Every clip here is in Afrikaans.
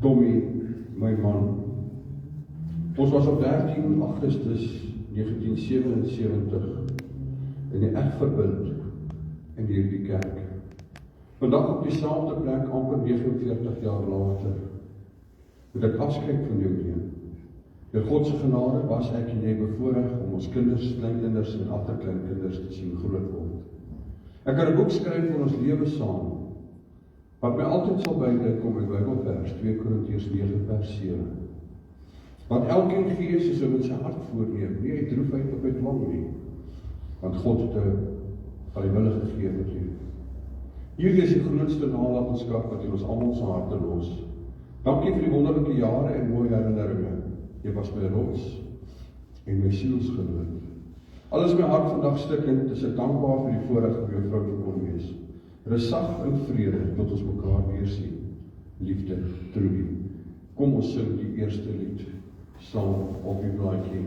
Tommy, my man. Ons was op 13 Augustus 1977 in die eg verbind in hierdie kerk. Vandag op dieselfde plek, amper 49 jaar later, moet ek afskeid van jou neem. Deur God se genade was ek en jy bevoorreg om ons kinders, kleinkinders en agterkleinkinders te sien groot word. Ek kan 'n boek skryf oor ons lewe saam, wat my altyd sal bydink om my Bybelvers, 2 Korintiërs 9 vers 7. Want elkeen gee soos hy met sy hart voorneem, nie uit droefheid of uit dwang nie, want God het 'n vrywillige gegee met jou. Hierdie is die grootste nalatenskap wat in ons almal se harte los. Dankie vir die wonderlike jare en mooi herinneringe. Jy was my rots en my sielsgenoot. Alles my hart vandag stikkend, is ek dankbaar vir die voorreg om jou vrou te kon wees. Rustig en vrede tot ons mekaar weer sien. Liefde, Trudy. Kom ons sing die eerste lied saam op die blaadjie.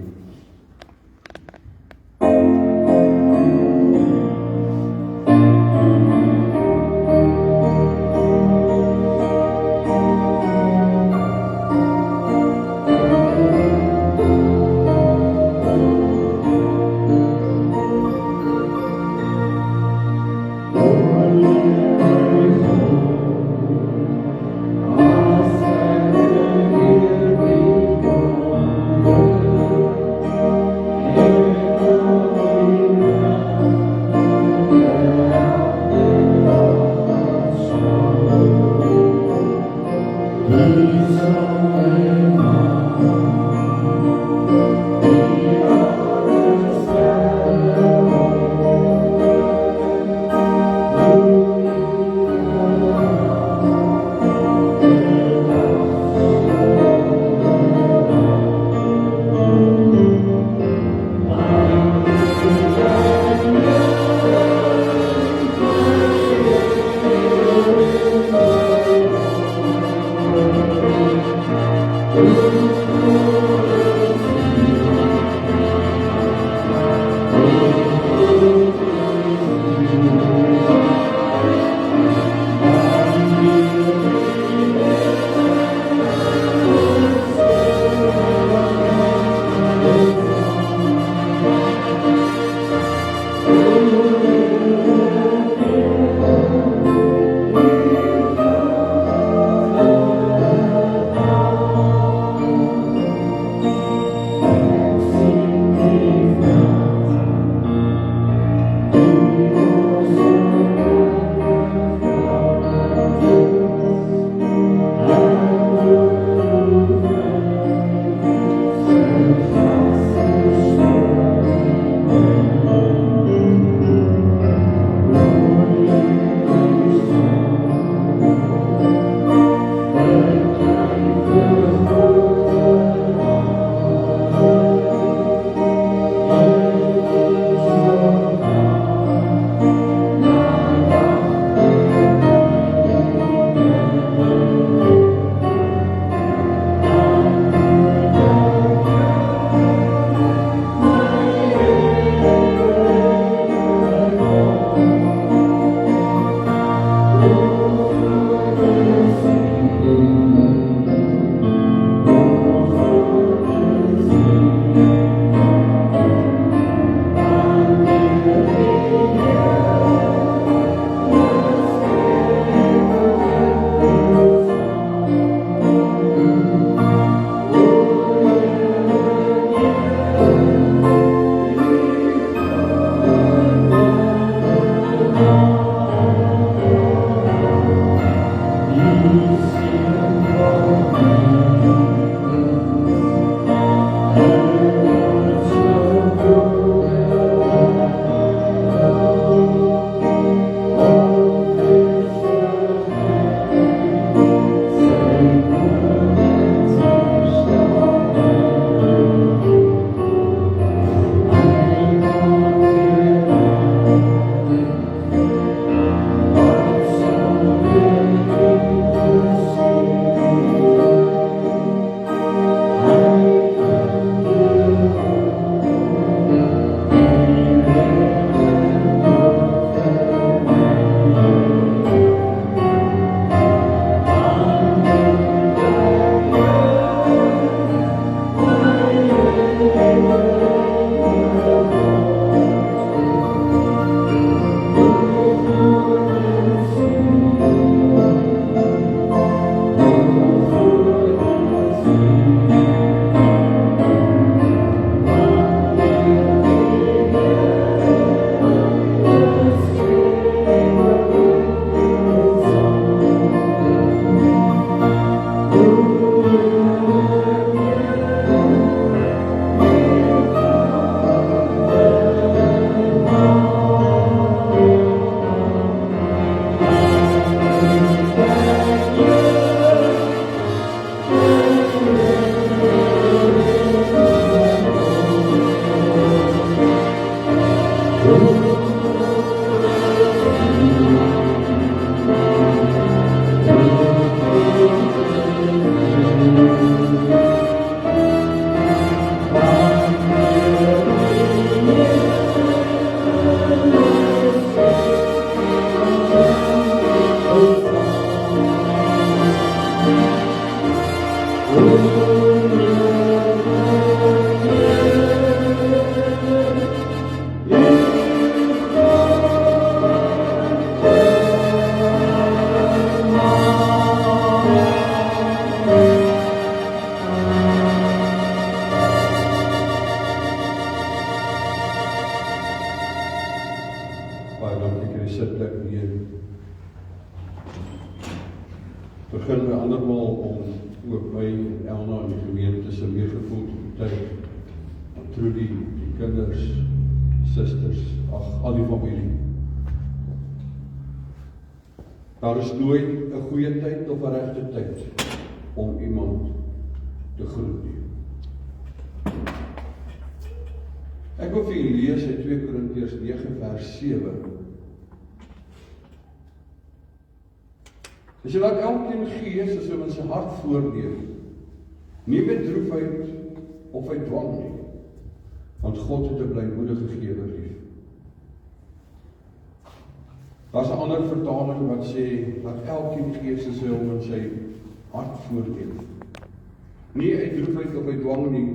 begin my andermaal om ook my en Elna en die gemeente se meegevoel te betuig. En Trudy, die kinders, susters, al die familie. Daar is nooit 'n goeie tyd of 'n regte tyd om iemand te groet nie. Ek wil vir julle lees uit 2 Korintiërs 9 vers 7. As jy laat elkeen gees as hom in sy hart voorleef, nie met droefheid of uit dwang nie, want God het 'n blymoedige gewer lief. Daar's 'n ander vertaling wat sê, laat elkeen gees as hom in sy hart voorleef. Nie uit droefheid of uit dwang nie,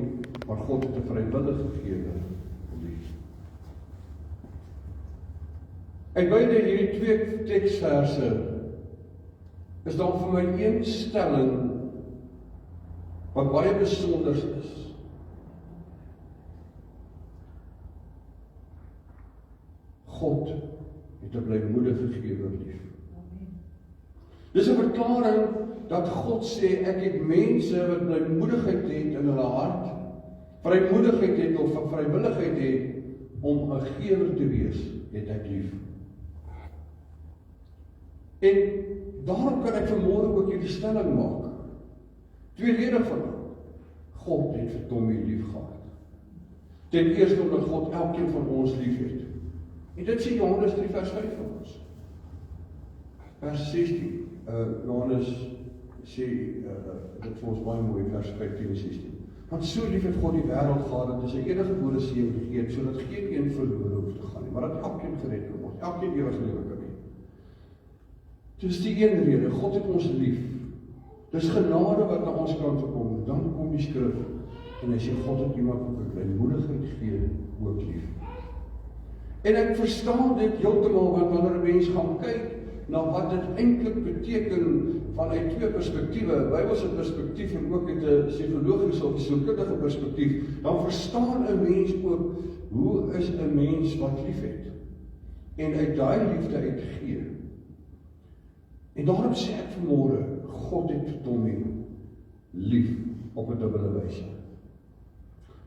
maar God het 'n vrywillige gewer lief. Uit beide hierdie 2 teksverse is daar vir my een stelling wat baie besonder is. God het 'n blymoedige gewer lief. Dis 'n verklaring dat God sê, ek het mense wat blymoedigheid het in hulle hart, vrymoedigheid het of vrywilligheid het om 'n gewer te wees, het ek lief. En daarom kan ek vanmôre ook hierdie stelling maak. Tweeledig van God het vir Tommy lief gehad. Ten eerste omdat God elkeen van ons lief het. En dit sê Johannes 3 vers 5 vir ons. Vers 16. Johannes sê dit vir ons baie mooi, vers 15 en 16. Want so lief het God die wêreld gehad dat hy sy enige gebore seun gegee het, sodat geen een verlore hoef te gaan nie, maar dat elkeen gered kan word, elkeen ewige lewe kan hê. Dis die een rede, God het ons lief. Dis genade wat na ons kant toe kom. Dan kom die skrif en hy sê God het iemand op 'n blymoedigheid gee ook lief. En ek verstaan dit heeltemal wanneer 'n mens gaan kyk na wat dit eintlik beteken vanuit 2 perspektiewe, Bybelse perspektief en ook uit 'n psigologiese of sielkundige perspektief, dan verstaan 'n mens ook hoe is 'n mens wat lief het en uit daai liefde uitgee. En daarom sê ek vanmôre, God het Tommy lief op 'n dubbele wyse.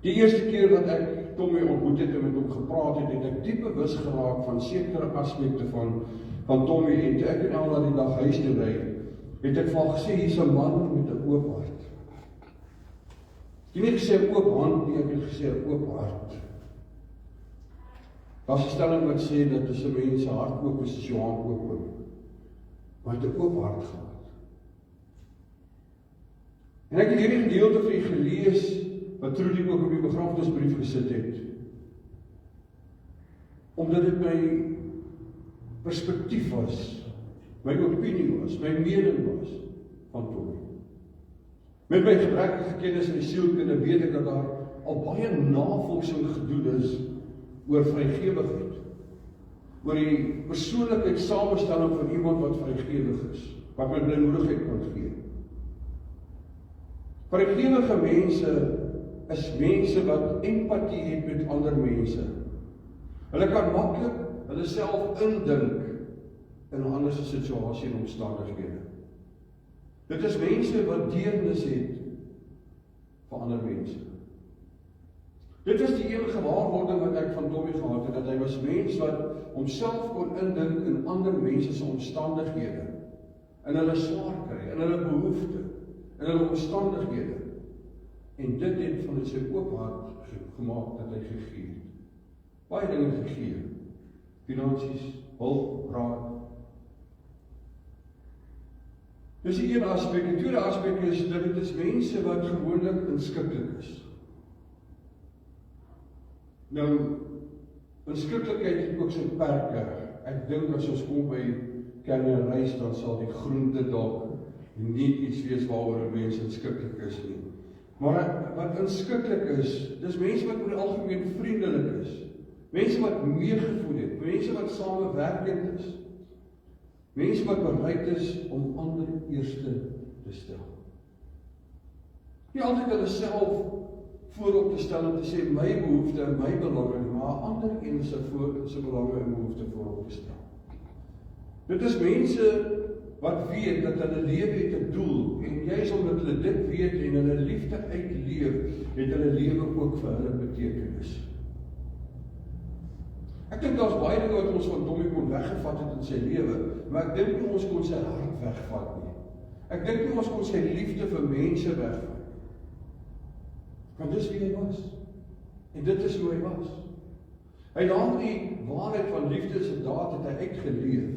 Die eerste keer wat ek Tommy ontmoet het en met hom gepraat het, het ek diep bewus geraak van sekere aspekte van Tommy, en toe ek en Elna die dag huis toe ry, het ek vir haar gesê, hier's 'n man met 'n oop hart. Ek het nie gesê 'n oop hand nie, ek het gesê 'n oop hart. Daar's 'n stelling wat sê dat as 'n mens se hart oop is, is jou hand oop. Maar hy het 'n oop hart gehad. En ek het hierdie gedeelte vir julle gelees, wat Trudy ook op die begrafenisbrief gesit het, omdat dit my perspektief was, my opinie was, my mening was van Tommy. Met my gebrekkige kennis in die sielkunde weet ek dat daar al baie navorsing gedoen is oor vrygewigheid, oor die persoonlikheid samestelling van iemand wat vrygewig is, wat met blymoedigheid kan gee. Vrygewige mense is mense wat empatie het met ander mense. Hulle kan maklik hulle self indink in 'n ander situasie en omstandighede. Dit is mense wat deernis het vir ander mense. Dit was die enige gewaarwording wat ek van Tommy gehad het, dat hy was mens wat homself kon indink in ander mense se omstandighede, in hulle swaar kry, in hulle behoefte, in hulle omstandighede. En dit het van sy oop hart gemaak dat hy gegee het. Baie dinge gegee. Finansies, hulp, raad. Dis die een aspek. Die tweede aspek is dat dit is mense wat gewoonlik inskikkelik is. Nou, inskikkelikheid het ook sy perke. Ek dink as ons kom by Kernereis, dan sal die groente dalk nie iets wees waaroor 'n mens inskikkelik is nie. Maar wat inskikkelik is, dis mense wat oor die algemeen vriendelik is. Mense wat meegevoel het, mense wat samewerkend is. Mense wat bereid is om ander eerste te stel. Nie altyd hulle self voorop te stel en te sê my behoefte en my belange, maar ander een se belange en behoefte voorop te stel. Dit is mense wat weet dat hulle lewe het 'n doel, en juist omdat hulle dit weet en hulle liefde uitleef, het hulle lewe ook vir hulle betekenis. Ek dink daar's baie dinge wat ons van Tommy kon weggevat het in sy lewe, maar ek dink nie ons kon sy hart wegvat nie. Ek dink nie ons kon sy liefde vir mense wegvat nie. Want dis wie hy was. En dit is hoe hy was. Hy het die waarheid van liefde se daad het hy uitgeleef.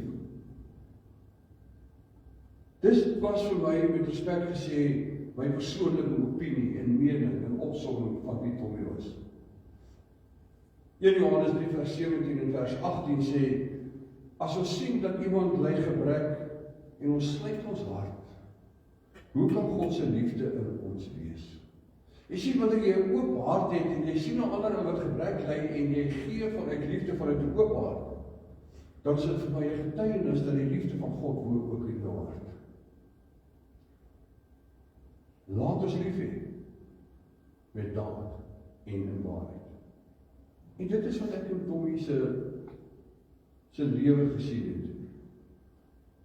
Dis was vir my, met respek gesê, my persoonlike opinie en mening en opsomming van wie Tommy was. 1 Johannes 3 vers 17 en vers 18 sê, as ons sien dat iemand ly gebrek en ons sluit ons hart, hoe kan God se liefde in ons wees? Jy sien, wanneer jy 'n oop hart het en jy sien 'n ander wat gebrek ly en jy gee vanuit liefde vanuit 'n oop hart, dan is dit vir my 'n getuienis dat die liefde van God woon ook in jou hart. Laat ons lief hê met daad en in waarheid. En dit is wat ek in Tommy se lewe gesien het.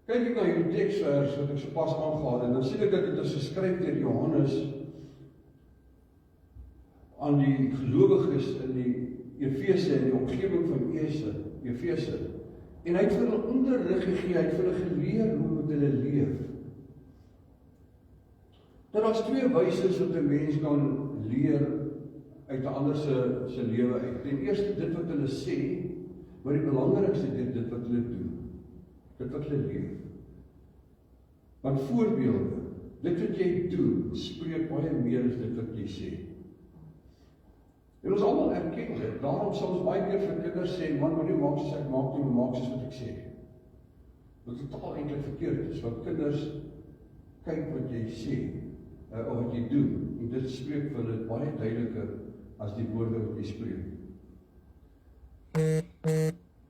Kyk ek na hierdie teksvers wat ek sopas aangehaal en dan sien ek dat dit is geskryf deur Johannes aan die gelowiges in die Efese en die omgewing van Efese. En hy het vir hulle onderrig gegee, hy het vir hulle geleer hoe moet hulle leef. Dat daar's 2 wyse wat 'n mens kan leer uit 'n ander se lewe uit. Ten eerste dit wat hulle sê, maar die belangrikste dit wat hulle doen. Dit wat hulle leef. Want voorbeelde, dit wat jy doen, spreek baie meer as dit wat jy sê. En ons almal erken dit. Daarom sal ons baie keer vir kinders sê, man, moenie maak soos ek maak nie, maar maak soos wat ek sê. Wat totaal eintlik verkeerd is, want kinders kyk wat jy sê, of wat jy doen, en dit spreek vir hulle baie duideliker as die woorde wat jy spreek.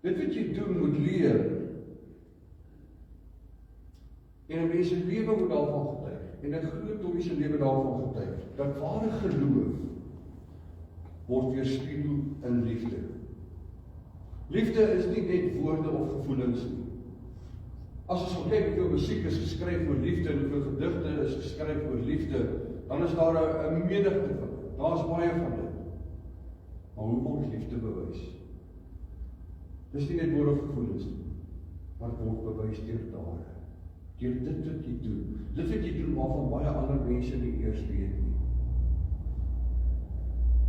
Dit wat jy doen moet leer, en 'n mens se lewe moet daarvan getuig, en 'n groot Tommy se lewe daarvan getuig, dat ware geloof word weerspieël in liefde. Liefde is nie net woorde of gevoelens nie. As ons kyk hoeveel musiek is geskryf oor liefde en hoeveel gedigte is geskryf oor liefde, dan is daar 'n menigte van dit. Daar's baie van dit. Maar hoe word liefde bewys? Dis nie net woorde of gevoelens nie, maar dit word bewys deur dade. Deur dit wat jy doen. Dit wat jy doen waarvan baie ander mense nie eers weet nie.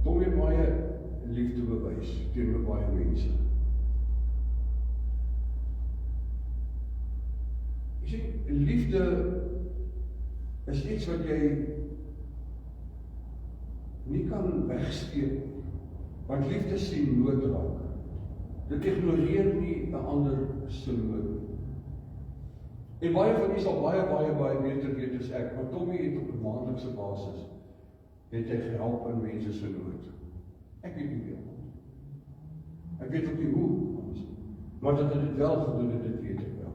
Tommy het baie liefde bewys teenoor baie mense. Jy sien, liefde is iets wat jy nie kan wegsteek, want liefde sien nood raak. Dit ignoreer nie 'n ander se nood. En baie van u sal baie beter weet as ek, maar Tommy het op 'n maandelikse basis het hy gehelp in mense se nood. Ek weet nie hoe. Ek weet ook nie hoe, maar dat hy dit wel gedoen het, dit weet ek wel.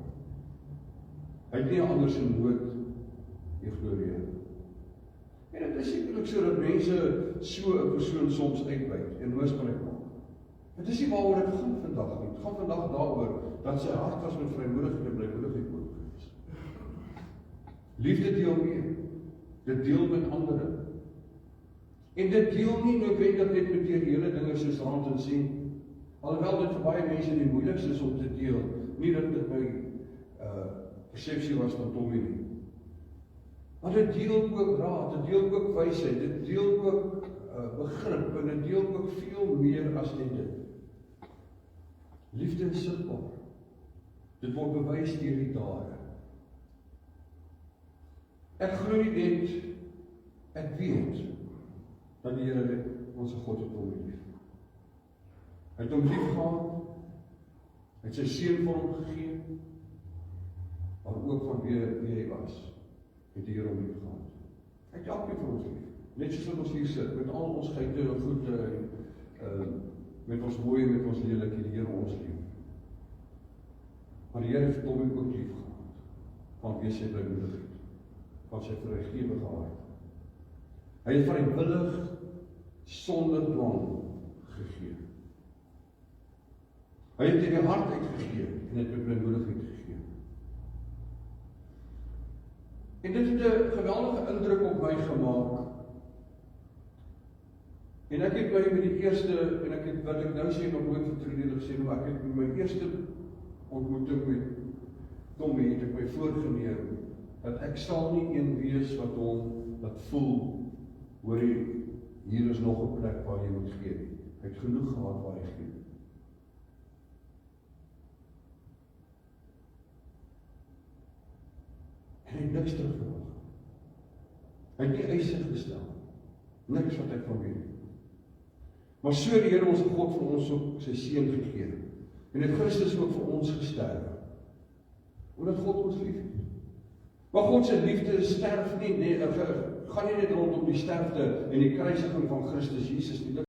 Hy het nie ander se nood ignoreer. En dit is sekerlik so dat mense so 'n persoon soms uitbuit en misbruik maak. Dit is nie waaroor dit gaan vandag nie. Dit gaan vandag daaroor dat sy hart was met vrymoedigheid en blymoedigheid oop gewees. Liefde deel mee. Dit deel met ander. En dit deel nie noodwendig net materiële dinge soos rand en sent. Alhoewel dit vir baie mense die moeilikste is om te deel. Nie dat dit my persepsie was van Tommy nie. Maar dit deel ook raad, dit deel ook wysheid, dit deel ook begrip en dit deel ook veel meer as net dit. Liefde is sigbaar. Dit word bewys deur die dade. Ek glo nie net, ek weet dat die Here ons God het hom lief. Hy het hom lief gehad, hy het sy seun vir hom gegee, maar ook van wie hy was, het die Here hom lief gehad. Hy het elkeen vir ons lief. Net soos wat ons hier sit, met al ons geite en goede, met ons mooi en met ons lelik, het die Here ons lief. Maar die Here het hom ook lief gehad, van wie sy blymoedigheid, van sy vrygewige hart. Hy het vrywillig sonder dwang gegee. Hy het in die hart uitgegee en het met blymoedigheid gegee. En dit het 'n geweldige indruk op my gemaak. En ek het met die eerste, en ek het, wat ek nou sê, nog nooit vir Trinidad gesê, maar ek het met my eerste ontmoeting met Tommy, het ek my voorgeneem, dat ek sal nie een wees wat hom, wat voel, hoor jy, hier is nog 'n plek waar jy moet gee. Ek het genoeg gehad waar jy gee. En hy het niks terugverwag. Hy het nie eise gestel. Niks wat ek van weet. Maar so die Here ons God vir ons ook sy seun gegee. En het Christus ook vir ons gesterf. Omdat God ons lief het. Maar God se liefde sterf nie, gaan nie net rondom die sterfte en die kruisiging van Christus Jesus nie.